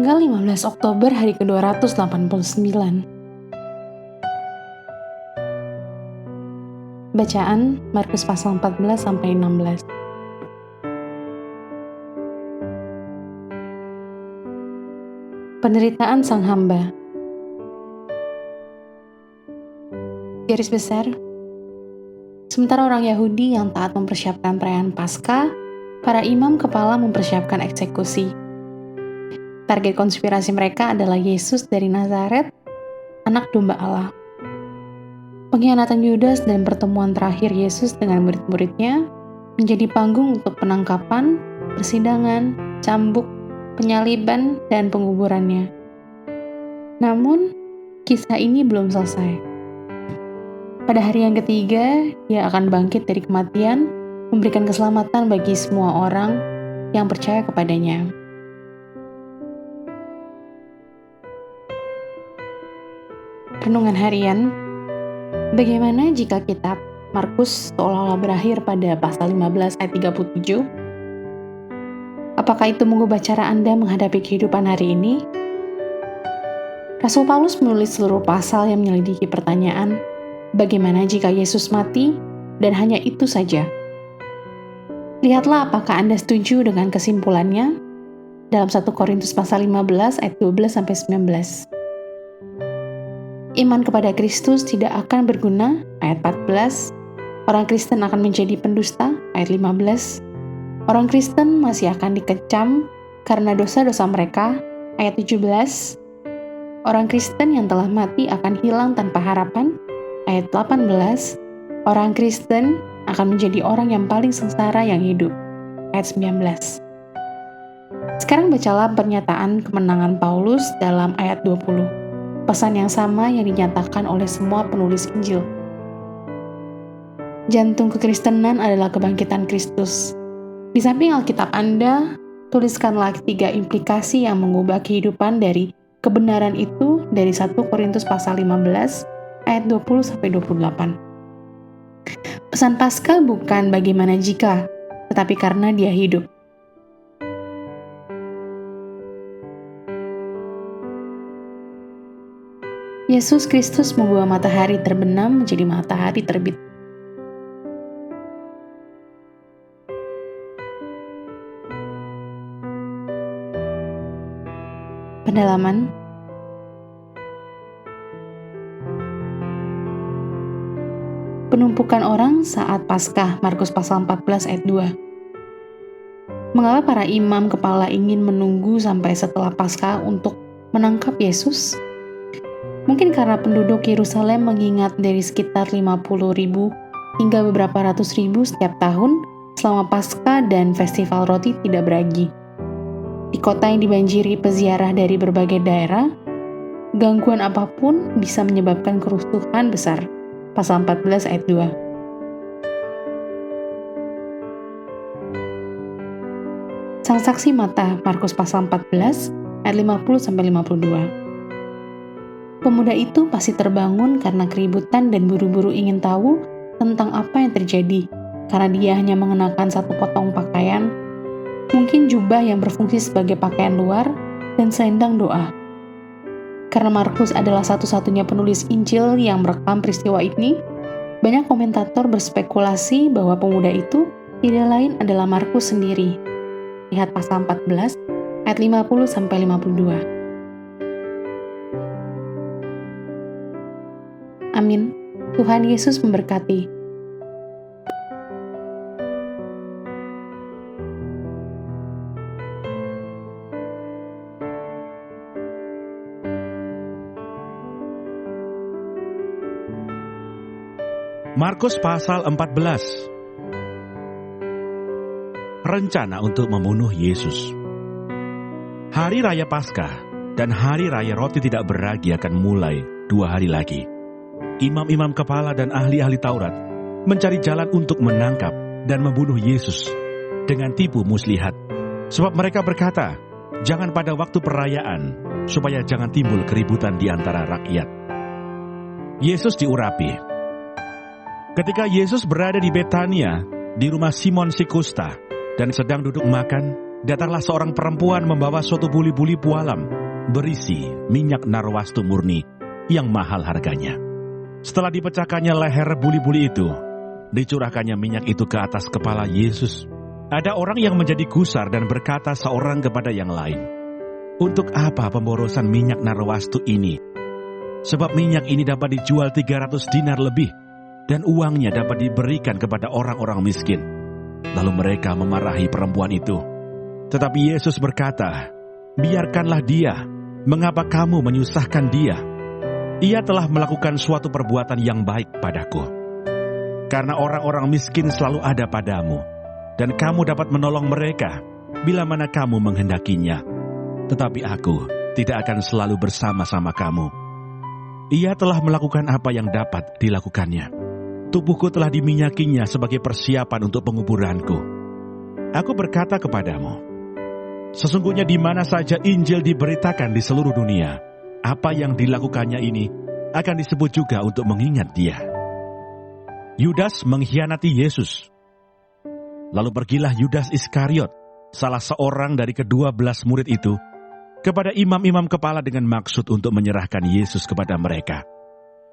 Tanggal 15 Oktober hari ke-289. Bacaan Markus pasal 14-16. Penderitaan sang hamba. Garis besar, sementara orang Yahudi yang taat mempersiapkan perayaan Paskah, para imam kepala mempersiapkan eksekusi. Target konspirasi mereka adalah Yesus dari Nazaret, anak domba Allah. Pengkhianatan Yudas dan pertemuan terakhir Yesus dengan murid-muridnya menjadi panggung untuk penangkapan, persidangan, cambuk, penyaliban, dan penguburannya. Namun, kisah ini belum selesai. Pada hari yang ketiga, Dia akan bangkit dari kematian, memberikan keselamatan bagi semua orang yang percaya kepadanya. Renungan harian, bagaimana jika kitab Markus seolah-olah berakhir pada pasal 15 ayat 37? Apakah itu mengubah cara Anda menghadapi kehidupan hari ini? Rasul Paulus menulis seluruh pasal yang menyelidiki pertanyaan, bagaimana jika Yesus mati, dan hanya itu saja. Lihatlah apakah Anda setuju dengan kesimpulannya dalam 1 Korintus pasal 15 ayat 12-19. Iman kepada Kristus tidak akan berguna, ayat 14. Orang Kristen akan menjadi pendusta, ayat 15. Orang Kristen masih akan dikecam karena dosa-dosa mereka, ayat 17. Orang Kristen yang telah mati akan hilang tanpa harapan, ayat 18. Orang Kristen akan menjadi orang yang paling sengsara yang hidup, ayat 19. Sekarang bacalah pernyataan kemenangan Paulus dalam ayat 20. Pesan yang sama yang dinyatakan oleh semua penulis Injil. Jantung kekristenan adalah kebangkitan Kristus. Di samping Alkitab Anda, tuliskanlah 3 implikasi yang mengubah kehidupan dari kebenaran itu dari 1 Korintus pasal 15 ayat 20-28. Pesan Paskah bukan bagaimana jika, tetapi karena Dia hidup. Yesus Kristus membawa matahari terbenam menjadi matahari terbit. Pendalaman. Penumpukan orang saat Paskah, Markus pasal 14 ayat 2. Mengapa para imam kepala ingin menunggu sampai setelah Paskah untuk menangkap Yesus? Mungkin karena penduduk Yerusalem mengingat dari sekitar 50.000 hingga beberapa ratus ribu setiap tahun selama Paskah dan festival roti tidak beragi. Di kota yang dibanjiri peziarah dari berbagai daerah, gangguan apapun bisa menyebabkan kerusuhan besar. Pasal 14 ayat 2. Sang saksi mata, Markus pasal 14 ayat 50-52. Pemuda itu pasti terbangun karena keributan dan buru-buru ingin tahu tentang apa yang terjadi, karena dia hanya mengenakan satu potong pakaian, mungkin jubah yang berfungsi sebagai pakaian luar, dan selendang doa. Karena Markus adalah satu-satunya penulis Injil yang merekam peristiwa ini, banyak komentator berspekulasi bahwa pemuda itu tidak lain adalah Markus sendiri. Lihat pasal 14 ayat 50-52. Amin. Tuhan Yesus memberkati. Markus pasal 14. Rencana untuk membunuh Yesus. Hari Raya Paskah dan Hari Raya Roti Tidak Beragi akan mulai 2 hari lagi. Imam-imam kepala dan ahli-ahli Taurat mencari jalan untuk menangkap dan membunuh Yesus dengan tipu muslihat. Sebab mereka berkata, jangan pada waktu perayaan, supaya jangan timbul keributan di antara rakyat. Yesus diurapi. Ketika Yesus berada di Betania, di rumah Simon si Kusta, dan sedang duduk makan, datanglah seorang perempuan membawa suatu buli-buli pualam berisi minyak narwastu murni yang mahal harganya. Setelah dipecahkannya leher buli-buli itu, dicurahkannya minyak itu ke atas kepala Yesus. Ada orang yang menjadi gusar dan berkata seorang kepada yang lain, "Untuk apa pemborosan minyak narwastu ini? Sebab minyak ini dapat dijual 300 dinar lebih, dan uangnya dapat diberikan kepada orang-orang miskin." Lalu mereka memarahi perempuan itu. Tetapi Yesus berkata, "Biarkanlah dia. Mengapa kamu menyusahkan dia? Ia telah melakukan suatu perbuatan yang baik padaku. Karena orang-orang miskin selalu ada padamu, dan kamu dapat menolong mereka bila mana kamu menghendakinya. Tetapi aku tidak akan selalu bersama-sama kamu. Ia telah melakukan apa yang dapat dilakukannya. Tubuhku telah diminyakinya sebagai persiapan untuk penguburanku. Aku berkata kepadamu, sesungguhnya di mana saja Injil diberitakan di seluruh dunia, apa yang dilakukannya ini akan disebut juga untuk mengingat dia." Yudas mengkhianati Yesus. Lalu pergilah Yudas Iskariot, salah seorang dari ke-12 murid itu, kepada imam-imam kepala dengan maksud untuk menyerahkan Yesus kepada mereka.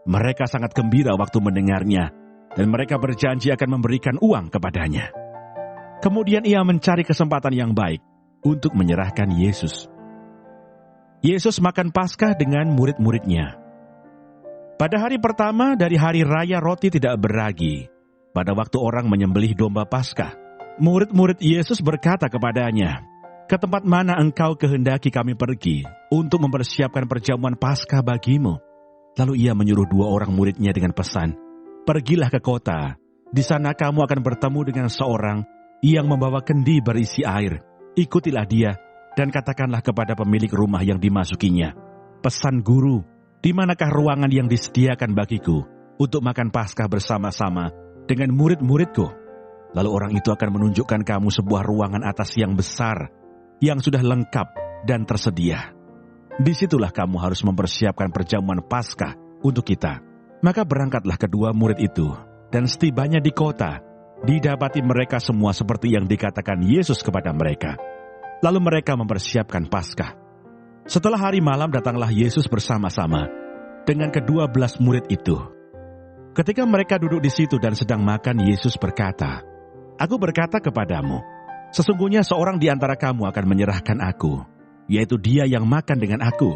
Mereka sangat gembira waktu mendengarnya, dan mereka berjanji akan memberikan uang kepadanya. Kemudian ia mencari kesempatan yang baik untuk menyerahkan Yesus. Yesus makan Paskah dengan murid-muridnya. Pada hari pertama dari hari raya roti tidak beragi, pada waktu orang menyembelih domba Paskah, murid-murid Yesus berkata kepadanya, "Ke tempat mana engkau kehendaki kami pergi untuk mempersiapkan perjamuan Paskah bagimu?" Lalu ia menyuruh 2 orang muridnya dengan pesan, "Pergilah ke kota, di sana kamu akan bertemu dengan seorang yang membawa kendi berisi air. Ikutilah dia dan katakanlah kepada pemilik rumah yang dimasukinya, 'Pesan Guru, di manakah ruangan yang disediakan bagiku untuk makan Paskah bersama-sama dengan murid-muridku?' Lalu orang itu akan menunjukkan kamu sebuah ruangan atas yang besar, yang sudah lengkap dan tersedia. Disitulah kamu harus mempersiapkan perjamuan Paskah untuk kita." Maka berangkatlah kedua murid itu, dan setibanya di kota, didapati mereka semua seperti yang dikatakan Yesus kepada mereka. Lalu mereka mempersiapkan Paskah. Setelah hari malam datanglah Yesus bersama-sama dengan ke-12 murid itu. Ketika mereka duduk di situ dan sedang makan, Yesus berkata, "Aku berkata kepadamu, sesungguhnya seorang di antara kamu akan menyerahkan aku, yaitu dia yang makan dengan aku."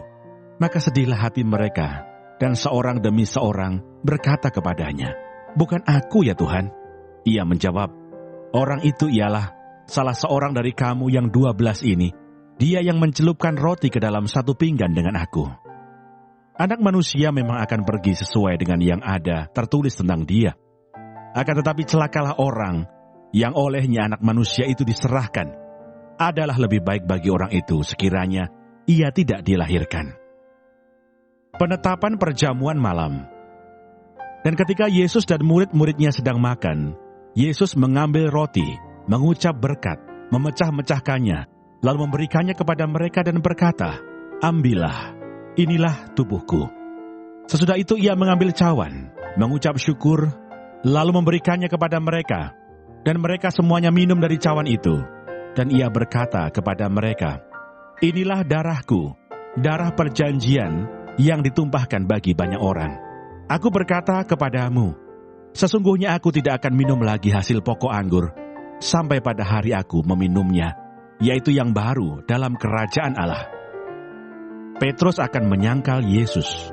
Maka sedihlah hati mereka, dan seorang demi seorang berkata kepadanya, "Bukan aku ya Tuhan?" Ia menjawab, "Orang itu ialah salah seorang dari kamu yang 12 ini, dia yang mencelupkan roti ke dalam satu pinggan dengan aku. Anak manusia memang akan pergi sesuai dengan yang ada tertulis tentang dia. Akan tetapi celakalah orang yang olehnya anak manusia itu diserahkan. Adalah lebih baik bagi orang itu sekiranya ia tidak dilahirkan." Penetapan perjamuan malam. Dan ketika Yesus dan murid-muridnya sedang makan, Yesus mengambil roti, mengucap berkat, memecah-mecahkannya, lalu memberikannya kepada mereka dan berkata, "Ambillah, inilah tubuhku." Sesudah itu ia mengambil cawan, mengucap syukur, lalu memberikannya kepada mereka, dan mereka semuanya minum dari cawan itu. Dan ia berkata kepada mereka, "Inilah darahku, darah perjanjian yang ditumpahkan bagi banyak orang. Aku berkata kepadamu, sesungguhnya aku tidak akan minum lagi hasil pokok anggur, sampai pada hari aku meminumnya, yaitu yang baru dalam kerajaan Allah." Petrus akan menyangkal Yesus.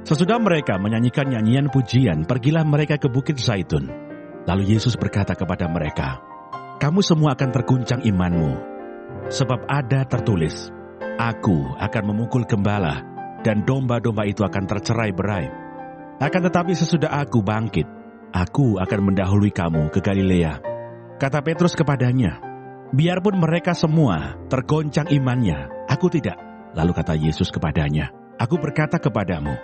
Sesudah mereka menyanyikan nyanyian pujian, pergilah mereka ke Bukit Zaitun. Lalu Yesus berkata kepada mereka, "Kamu semua akan terguncang imanmu, sebab ada tertulis, Aku akan memukul gembala, dan domba-domba itu akan tercerai-berai. Akan tetapi sesudah aku bangkit, aku akan mendahului kamu ke Galilea." Kata Petrus kepadanya, "Biarpun mereka semua tergoncang imannya, aku tidak." Lalu kata Yesus kepadanya, "Aku berkata kepadamu,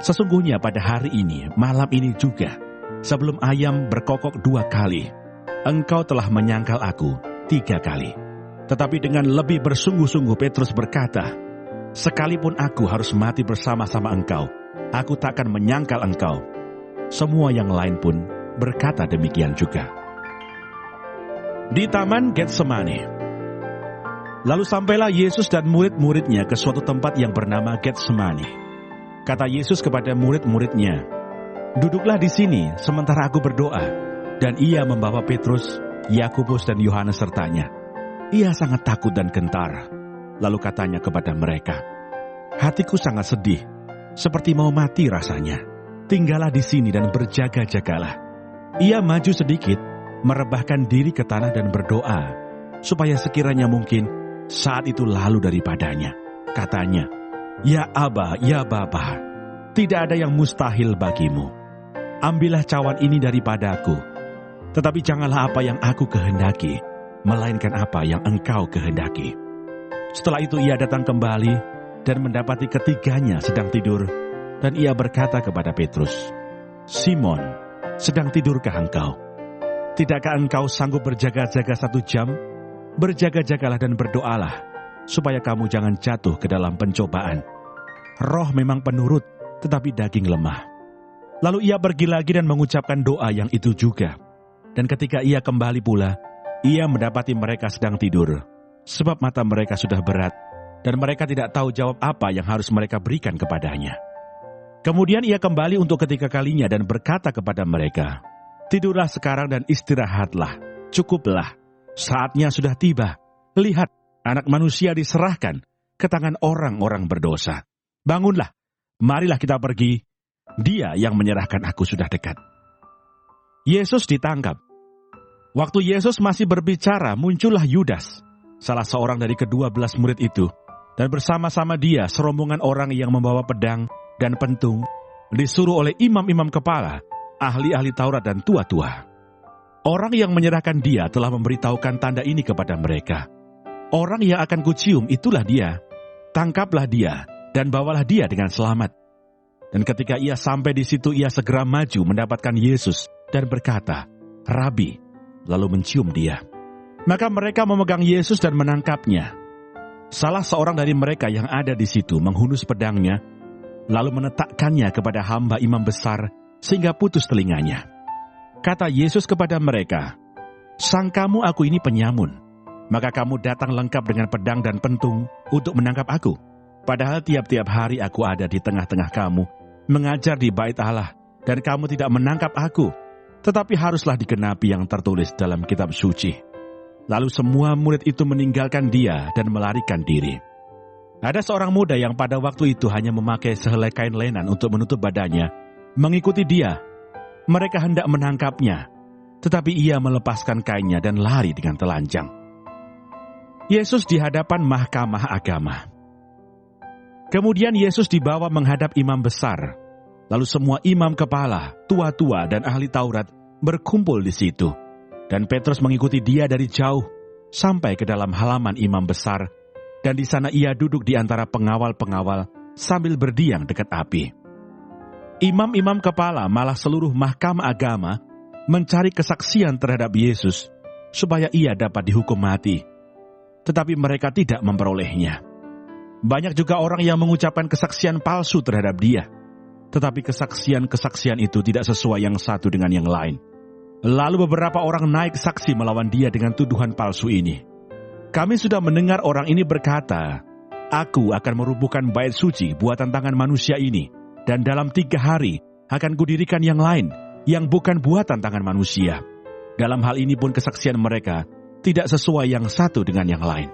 sesungguhnya pada hari ini, malam ini juga, sebelum ayam berkokok 2 kali, engkau telah menyangkal aku 3 kali." Tetapi dengan lebih bersungguh-sungguh Petrus berkata, "Sekalipun aku harus mati bersama-sama engkau, aku tak akan menyangkal engkau." Semua yang lain pun berkata demikian juga. Di Taman Getsemani, Lalu sampailah Yesus dan murid-muridnya ke suatu tempat yang bernama Getsemani. Kata Yesus kepada murid-muridnya, "Duduklah di sini sementara aku berdoa." Dan ia membawa Petrus, Yakobus dan Yohanes sertanya. Ia sangat takut dan gentar. Lalu katanya kepada mereka, "Hatiku sangat sedih, seperti mau mati rasanya. Tinggallah di sini dan berjaga-jagalah." Ia maju sedikit, merebahkan diri ke tanah dan berdoa, supaya sekiranya mungkin saat itu lalu daripadanya. Katanya, "Ya Aba, ya Bapa, tidak ada yang mustahil bagimu. Ambillah cawan ini daripadaku, tetapi janganlah apa yang aku kehendaki, melainkan apa yang Engkau kehendaki." Setelah itu ia datang kembali dan mendapati ketiganya sedang tidur, dan ia berkata kepada Petrus, "Simon, sedang tidurkah engkau? Tidakkah engkau sanggup berjaga-jaga 1 jam? Berjaga-jagalah dan berdoalah, supaya kamu jangan jatuh ke dalam pencobaan. Roh memang penurut, tetapi daging lemah." Lalu ia pergi lagi dan mengucapkan doa yang itu juga. Dan ketika ia kembali pula, ia mendapati mereka sedang tidur, sebab mata mereka sudah berat, dan mereka tidak tahu jawab apa yang harus mereka berikan kepadanya. Kemudian ia kembali untuk ketiga kalinya dan berkata kepada mereka, "Tidurlah sekarang dan istirahatlah, cukuplah. Saatnya sudah tiba. Lihat, Anak Manusia diserahkan ke tangan orang-orang berdosa. Bangunlah, marilah kita pergi. Dia yang menyerahkan aku sudah dekat." Yesus ditangkap. Waktu Yesus masih berbicara, muncullah Yudas, salah seorang dari ke-12 murid itu, dan bersama-sama dia serombongan orang yang membawa pedang dan pentung, disuruh oleh imam-imam kepala, ahli-ahli Taurat dan tua-tua. Orang yang menyerahkan dia telah memberitahukan tanda ini kepada mereka. "Orang yang akan kucium itulah dia. Tangkaplah dia dan bawalah dia dengan selamat." Dan ketika ia sampai di situ, ia segera maju mendapatkan Yesus dan berkata, "Rabi," lalu mencium dia. Maka mereka memegang Yesus dan menangkapnya. Salah seorang dari mereka yang ada di situ menghunus pedangnya, lalu menetakkannya kepada hamba imam besar, sehingga putus telinganya. Kata Yesus kepada mereka, "Sangkamu aku ini penyamun, maka kamu datang lengkap dengan pedang dan pentung untuk menangkap aku. Padahal tiap-tiap hari aku ada di tengah-tengah kamu, mengajar di bait Allah, dan kamu tidak menangkap aku. Tetapi haruslah digenapi yang tertulis dalam kitab suci." Lalu semua murid itu meninggalkan dia dan melarikan diri. Ada seorang muda yang pada waktu itu hanya memakai sehelai kain lenan untuk menutup badannya, mengikuti dia. Mereka hendak menangkapnya, tetapi ia melepaskan kainnya dan lari dengan telanjang. Yesus di hadapan mahkamah agama. Kemudian Yesus dibawa menghadap imam besar. Lalu semua imam kepala, tua-tua dan ahli Taurat berkumpul di situ. Dan Petrus mengikuti dia dari jauh sampai ke dalam halaman imam besar, dan di sana ia duduk di antara pengawal-pengawal sambil berdiam dekat api. Imam-imam kepala malah seluruh mahkamah agama mencari kesaksian terhadap Yesus supaya ia dapat dihukum mati. Tetapi mereka tidak memperolehnya. Banyak juga orang yang mengucapkan kesaksian palsu terhadap dia. Tetapi kesaksian-kesaksian itu tidak sesuai yang satu dengan yang lain. Lalu beberapa orang naik saksi melawan dia dengan tuduhan palsu ini. "Kami sudah mendengar orang ini berkata, 'Aku akan merubuhkan bait suci buatan tangan manusia ini, dan dalam 3 hari akan kudirikan yang lain, yang bukan buatan tangan manusia.' Dalam hal ini pun kesaksian mereka tidak sesuai yang satu dengan yang lain."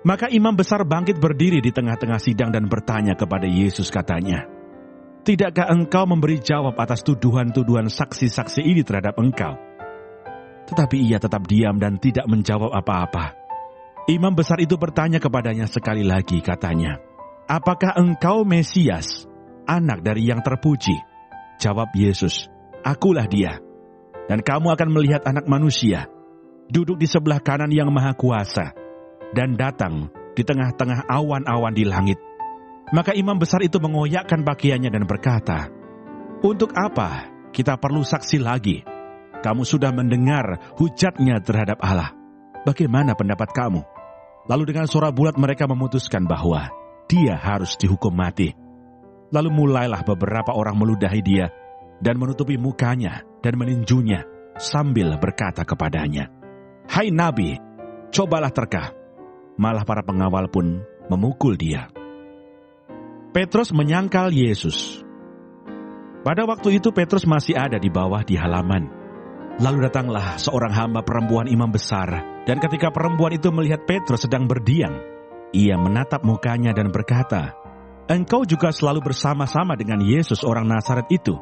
Maka imam besar bangkit berdiri di tengah-tengah sidang dan bertanya kepada Yesus, katanya, "Tidakkah engkau memberi jawab atas tuduhan-tuduhan saksi-saksi ini terhadap engkau?" Tetapi ia tetap diam dan tidak menjawab apa-apa. Imam besar itu bertanya kepadanya sekali lagi, katanya, "Apakah engkau Mesias, anak dari yang terpuji?" Jawab Yesus, "Akulah dia. Dan kamu akan melihat Anak Manusia duduk di sebelah kanan yang Maha Kuasa, dan datang di tengah-tengah awan-awan di langit." Maka imam besar itu mengoyakkan pakaiannya dan berkata, "Untuk apa kita perlu saksi lagi? Kamu sudah mendengar hujatnya terhadap Allah. Bagaimana pendapat kamu?" Lalu dengan suara bulat mereka memutuskan bahwa dia harus dihukum mati. Lalu mulailah beberapa orang meludahi dia dan menutupi mukanya dan meninjunya sambil berkata kepadanya, "Hai Nabi, cobalah terka." malah para pengawal pun memukul dia. Petrus menyangkal Yesus. Pada waktu itu Petrus masih ada di bawah di halaman. Lalu datanglah seorang hamba perempuan imam besar, dan ketika perempuan itu melihat Petrus sedang berdiam, ia menatap mukanya dan berkata, "Engkau juga selalu bersama-sama dengan Yesus orang Nazaret itu."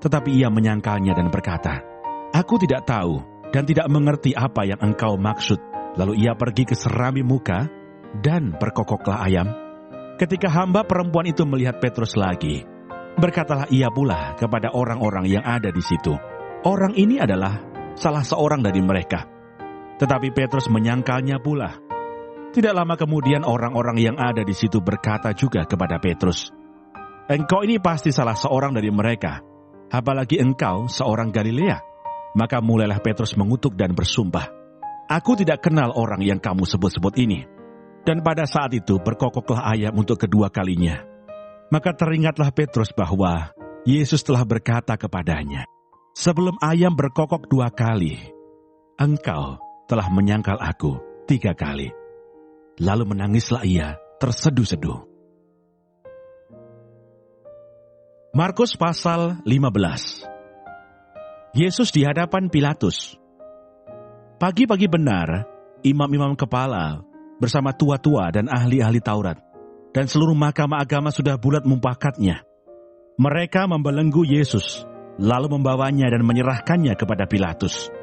Tetapi ia menyangkalnya dan berkata, "Aku tidak tahu dan tidak mengerti apa yang engkau maksud." Lalu ia pergi ke serambi muka dan berkokoklah ayam. Ketika hamba perempuan itu melihat Petrus lagi, berkatalah ia pula kepada orang-orang yang ada di situ, "Orang ini adalah salah seorang dari mereka." Tetapi Petrus menyangkalnya pula. Tidak lama kemudian orang-orang yang ada di situ berkata juga kepada Petrus, "Engkau ini pasti salah seorang dari mereka, apalagi engkau seorang Galilea." Maka mulailah Petrus mengutuk dan bersumpah, "Aku tidak kenal orang yang kamu sebut-sebut ini." Dan pada saat itu berkokoklah ayam untuk kedua kalinya. Maka teringatlah Petrus bahwa Yesus telah berkata kepadanya, "Sebelum ayam berkokok 2 kali, engkau telah menyangkal aku 3 kali." Lalu menangislah ia terseduh-seduh. Markus pasal 15. Yesus di hadapan Pilatus. Pagi-pagi benar, imam-imam kepala bersama tua-tua dan ahli-ahli Taurat dan seluruh mahkamah agama sudah bulat mempakatnya. Mereka membelenggu Yesus, lalu membawanya dan menyerahkannya kepada Pilatus.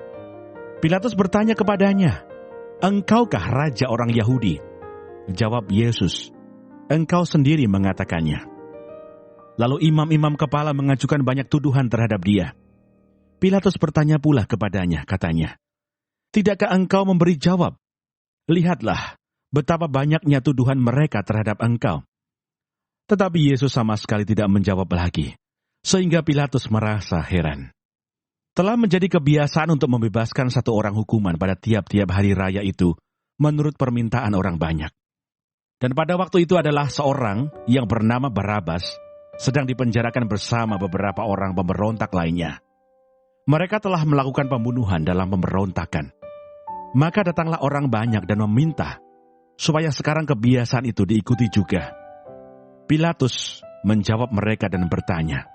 Pilatus bertanya kepadanya, "Engkaukah raja orang Yahudi?" Jawab Yesus, "Engkau sendiri mengatakannya." Lalu imam-imam kepala mengajukan banyak tuduhan terhadap dia. Pilatus bertanya pula kepadanya, katanya, "Tidakkah engkau memberi jawab? Lihatlah betapa banyaknya tuduhan mereka terhadap engkau." Tetapi Yesus sama sekali tidak menjawab lagi, sehingga Pilatus merasa heran. Telah menjadi kebiasaan untuk membebaskan satu orang hukuman pada tiap-tiap hari raya itu, menurut permintaan orang banyak. Dan pada waktu itu adalah seorang yang bernama Barabas, sedang dipenjarakan bersama beberapa orang pemberontak lainnya. Mereka telah melakukan pembunuhan dalam pemberontakan. Maka datanglah orang banyak dan meminta supaya sekarang kebiasaan itu diikuti juga. Pilatus menjawab mereka dan bertanya,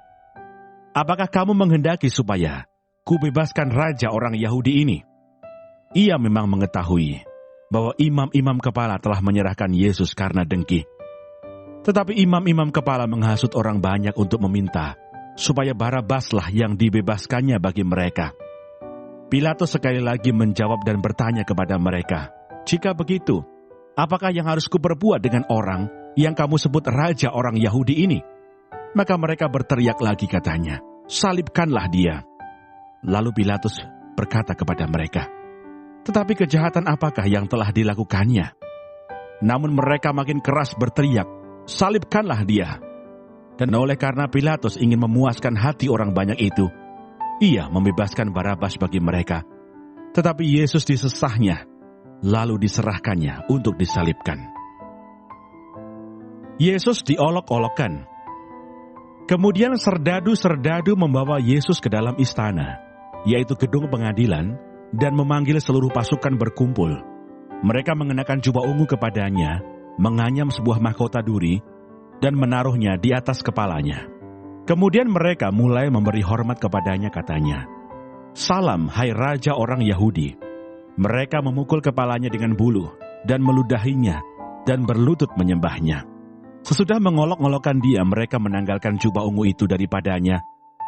"Apakah kamu menghendaki supaya kubebaskan raja orang Yahudi ini?" Ia memang mengetahui bahwa imam-imam kepala telah menyerahkan Yesus karena dengki. Tetapi imam-imam kepala menghasut orang banyak untuk meminta supaya Barabaslah yang dibebaskannya bagi mereka. Pilatus sekali lagi menjawab dan bertanya kepada mereka, "Jika begitu, apakah yang harus kuperbuat dengan orang yang kamu sebut raja orang Yahudi ini?" Maka mereka berteriak lagi katanya, "Salibkanlah dia." Lalu Pilatus berkata kepada mereka, "Tetapi kejahatan apakah yang telah dilakukannya?" Namun mereka makin keras berteriak, "Salibkanlah dia." Dan oleh karena Pilatus ingin memuaskan hati orang banyak itu, ia membebaskan Barabas bagi mereka. Tetapi Yesus disesahnya, lalu diserahkannya untuk disalibkan. Yesus diolok-olokkan. Kemudian serdadu-serdadu membawa Yesus ke dalam istana, yaitu gedung pengadilan, dan memanggil seluruh pasukan berkumpul. Mereka mengenakan jubah ungu kepadanya, menganyam sebuah mahkota duri, dan menaruhnya di atas kepalanya. Kemudian mereka mulai memberi hormat kepadanya, katanya, "Salam, hai Raja orang Yahudi." Mereka memukul kepalanya dengan buluh dan meludahinya dan berlutut menyembahnya. Sesudah mengolok-olokkan dia, mereka menanggalkan jubah ungu itu daripadanya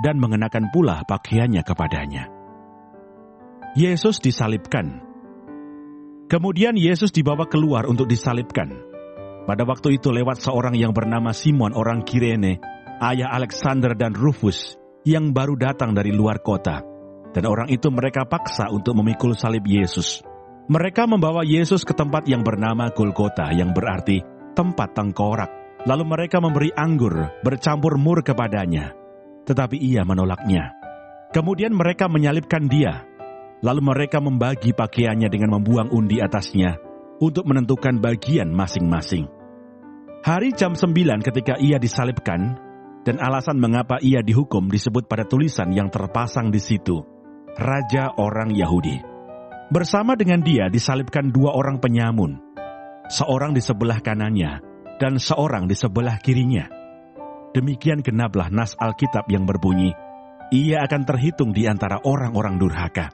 dan mengenakan pula pakaiannya kepadanya. Yesus disalibkan. Kemudian Yesus dibawa keluar untuk disalibkan. Pada waktu itu lewat seorang yang bernama Simon orang Kirene, ayah Alexander dan Rufus, yang baru datang dari luar kota. Dan orang itu mereka paksa untuk memikul salib Yesus. Mereka membawa Yesus ke tempat yang bernama Golgota, yang berarti tempat tengkorak. Lalu mereka memberi anggur bercampur mur kepadanya. Tetapi ia menolaknya. Kemudian mereka menyalibkan dia. Lalu mereka membagi pakaiannya dengan membuang undi atasnya untuk menentukan bagian masing-masing. Hari jam 9 ketika ia disalibkan, dan alasan mengapa ia dihukum disebut pada tulisan yang terpasang di situ, Raja orang Yahudi. Bersama dengan dia disalibkan 2 orang penyamun, seorang di sebelah kanannya, dan seorang di sebelah kirinya. Demikian genaplah nas Alkitab yang berbunyi, ia akan terhitung di antara orang-orang durhaka.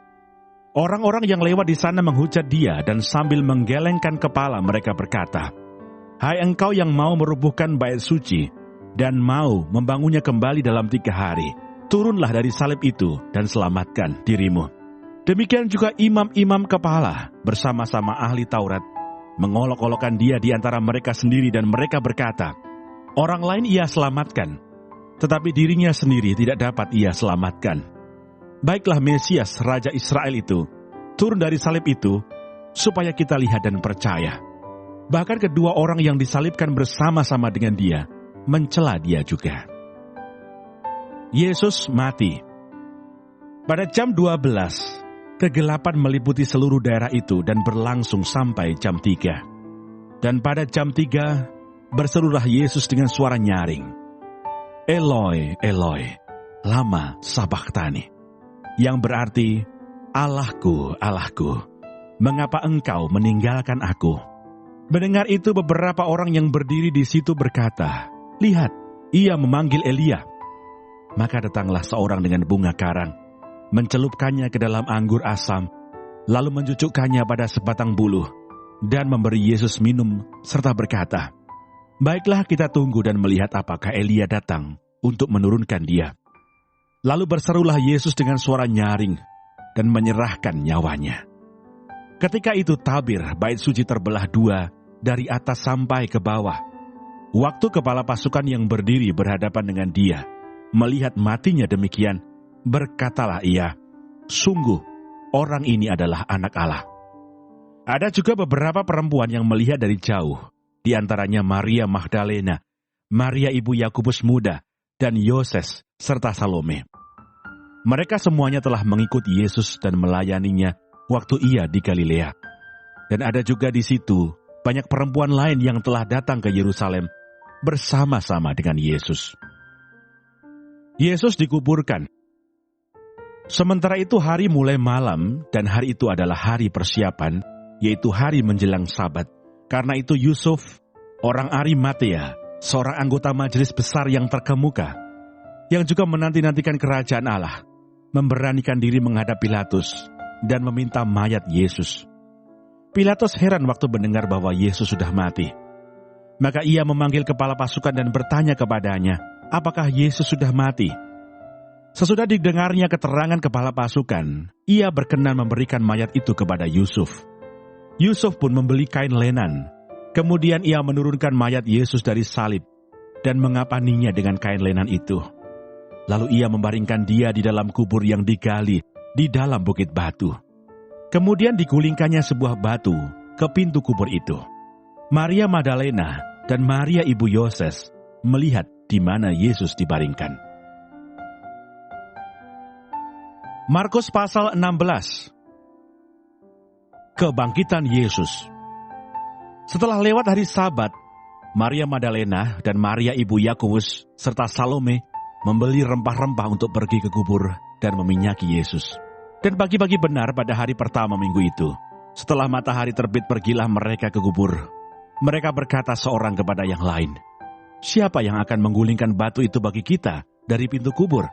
Orang-orang yang lewat di sana menghujat dia dan sambil menggelengkan kepala mereka berkata, "Hai engkau yang mau merubuhkan bait suci dan mau membangunnya kembali dalam 3 hari, turunlah dari salib itu dan selamatkan dirimu." Demikian juga imam-imam kepala bersama-sama ahli Taurat mengolok-olokkan dia di antara mereka sendiri dan mereka berkata, "Orang lain ia selamatkan, tetapi dirinya sendiri tidak dapat ia selamatkan. Baiklah Mesias, Raja Israel itu, turun dari salib itu, supaya kita lihat dan percaya." Bahkan kedua orang yang disalibkan bersama-sama dengan dia, mencela dia juga. Yesus mati. Pada jam 12, kegelapan meliputi seluruh daerah itu dan berlangsung sampai jam 3. Dan pada jam 3, berserulah Yesus dengan suara nyaring, "Eloi, Eloi, lama sabachthani," yang berarti, "Allahku, Allahku, mengapa engkau meninggalkan aku?" Mendengar itu beberapa orang yang berdiri di situ berkata, "Lihat, ia memanggil Elia." Maka datanglah seorang dengan bunga karang, mencelupkannya ke dalam anggur asam, lalu mencucukkannya pada sebatang buluh, dan memberi Yesus minum, serta berkata, "Baiklah kita tunggu dan melihat apakah Elia datang untuk menurunkan dia." Lalu berserulah Yesus dengan suara nyaring dan menyerahkan nyawanya. Ketika itu tabir bait suci terbelah 2 dari atas sampai ke bawah. Waktu kepala pasukan yang berdiri berhadapan dengan dia melihat matinya demikian, berkatalah ia, "Sungguh, orang ini adalah Anak Allah." Ada juga beberapa perempuan yang melihat dari jauh, di antaranya Maria Magdalena, Maria ibu Yakobus muda, dan Yoses, serta Salome. Mereka semuanya telah mengikuti Yesus dan melayaninya waktu ia di Galilea. Dan ada juga di situ banyak perempuan lain yang telah datang ke Yerusalem bersama-sama dengan Yesus. Yesus dikuburkan. Sementara itu hari mulai malam dan hari itu adalah hari persiapan, yaitu hari menjelang Sabat. Karena itu Yusuf, orang Arimatea, seorang anggota majelis besar yang terkemuka, yang juga menanti-nantikan kerajaan Allah, memberanikan diri menghadap Pilatus dan meminta mayat Yesus. Pilatus heran waktu mendengar bahwa Yesus sudah mati. Maka ia memanggil kepala pasukan dan bertanya kepadanya, apakah Yesus sudah mati? Sesudah didengarnya keterangan kepala pasukan, ia berkenan memberikan mayat itu kepada Yusuf. Yusuf pun membeli kain lenan. Kemudian ia menurunkan mayat Yesus dari salib dan mengapaninya dengan kain lenan itu. Lalu ia membaringkan dia di dalam kubur yang digali di dalam bukit batu. Kemudian digulingkannya sebuah batu ke pintu kubur itu. Maria Magdalena dan Maria ibu Yoses melihat di mana Yesus dibaringkan. Markus pasal 16. Kebangkitan Yesus. Setelah lewat hari Sabat, Maria Magdalena dan Maria ibu Yakobus serta Salome membeli rempah-rempah untuk pergi ke kubur dan meminyaki Yesus. Dan pagi-pagi benar pada hari pertama minggu itu, setelah matahari terbit pergilah mereka ke kubur. Mereka berkata seorang kepada yang lain, "Siapa yang akan menggulingkan batu itu bagi kita dari pintu kubur?"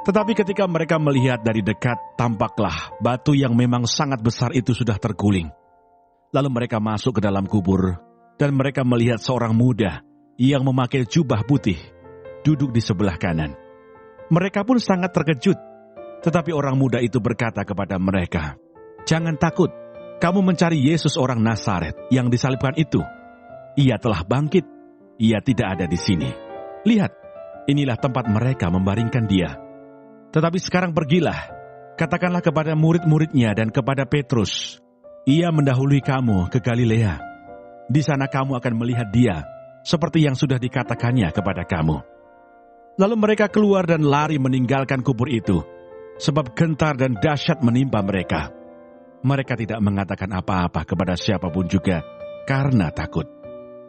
Tetapi ketika mereka melihat dari dekat, tampaklah batu yang memang sangat besar itu sudah terguling. Lalu mereka masuk ke dalam kubur, dan mereka melihat seorang muda yang memakai jubah putih, duduk di sebelah kanan. Mereka pun sangat terkejut. Tetapi orang muda itu berkata kepada mereka, "Jangan takut, kamu mencari Yesus orang Nazaret yang disalibkan itu. Ia telah bangkit, ia tidak ada di sini. Lihat, inilah tempat mereka membaringkan dia. Tetapi sekarang pergilah, katakanlah kepada murid-muridnya dan kepada Petrus, ia mendahului kamu ke Galilea. Di sana kamu akan melihat dia, seperti yang sudah dikatakannya kepada kamu." Lalu mereka keluar dan lari meninggalkan kubur itu, sebab gentar dan dahsyat menimpa mereka. Mereka tidak mengatakan apa-apa kepada siapapun juga, karena takut.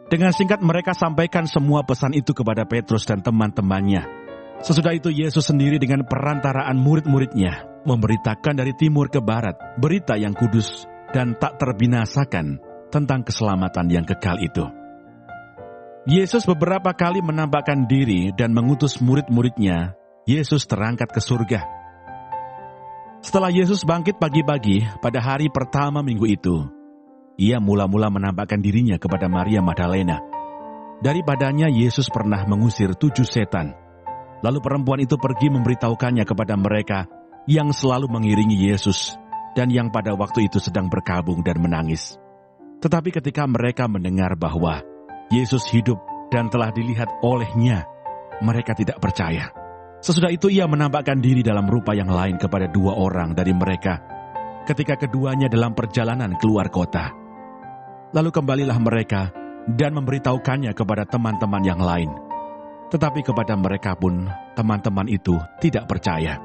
Dengan singkat mereka sampaikan semua pesan itu kepada Petrus dan teman-temannya. Sesudah itu Yesus sendiri dengan perantaraan murid-muridnya memberitakan dari timur ke barat berita yang kudus dan tak terbinasakan tentang keselamatan yang kekal itu. Yesus beberapa kali menampakkan diri dan mengutus murid-muridnya. Yesus terangkat ke surga. Setelah Yesus bangkit pagi-pagi pada hari pertama minggu itu, ia mula-mula menampakkan dirinya kepada Maria Magdalena. Daripadanya Yesus pernah mengusir 7 setan. Lalu perempuan itu pergi memberitahukannya kepada mereka yang selalu mengiringi Yesus dan yang pada waktu itu sedang berkabung dan menangis. Tetapi ketika mereka mendengar bahwa Yesus hidup dan telah dilihat olehnya, mereka tidak percaya. Sesudah itu ia menampakkan diri dalam rupa yang lain kepada 2 orang dari mereka ketika keduanya dalam perjalanan keluar kota. Lalu kembalilah mereka dan memberitahukannya kepada teman-teman yang lain. Tetapi kepada mereka pun teman-teman itu tidak percaya.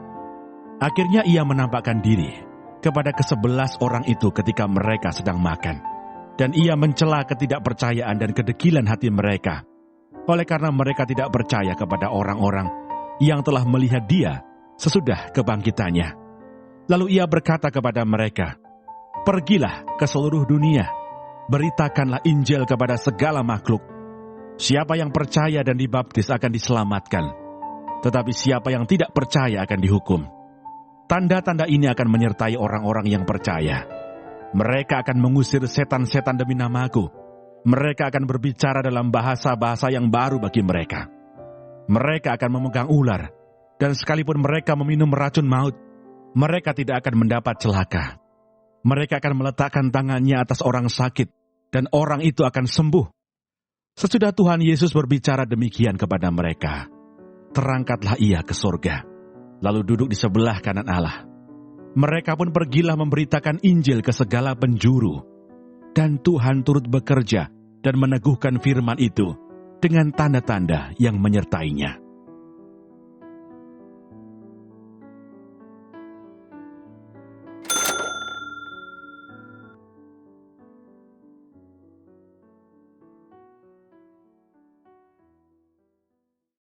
Akhirnya ia menampakkan diri kepada ke-11 orang itu ketika mereka sedang makan. Dan ia mencela ketidakpercayaan dan kedegilan hati mereka. Oleh karena mereka tidak percaya kepada orang-orang yang telah melihat dia sesudah kebangkitannya. Lalu ia berkata kepada mereka, "Pergilah ke seluruh dunia, beritakanlah Injil kepada segala makhluk. Siapa yang percaya dan dibaptis akan diselamatkan, tetapi siapa yang tidak percaya akan dihukum. Tanda-tanda ini akan menyertai orang-orang yang percaya. Mereka akan mengusir setan-setan demi namaku. Mereka akan berbicara dalam bahasa-bahasa yang baru bagi mereka. Mereka akan memegang ular, dan sekalipun mereka meminum racun maut, mereka tidak akan mendapat celaka. Mereka akan meletakkan tangannya atas orang sakit, dan orang itu akan sembuh." Sesudah Tuhan Yesus berbicara demikian kepada mereka, terangkatlah ia ke surga, lalu duduk di sebelah kanan Allah. Mereka pun pergilah memberitakan Injil ke segala penjuru, dan Tuhan turut bekerja dan meneguhkan firman itu dengan tanda-tanda yang menyertainya.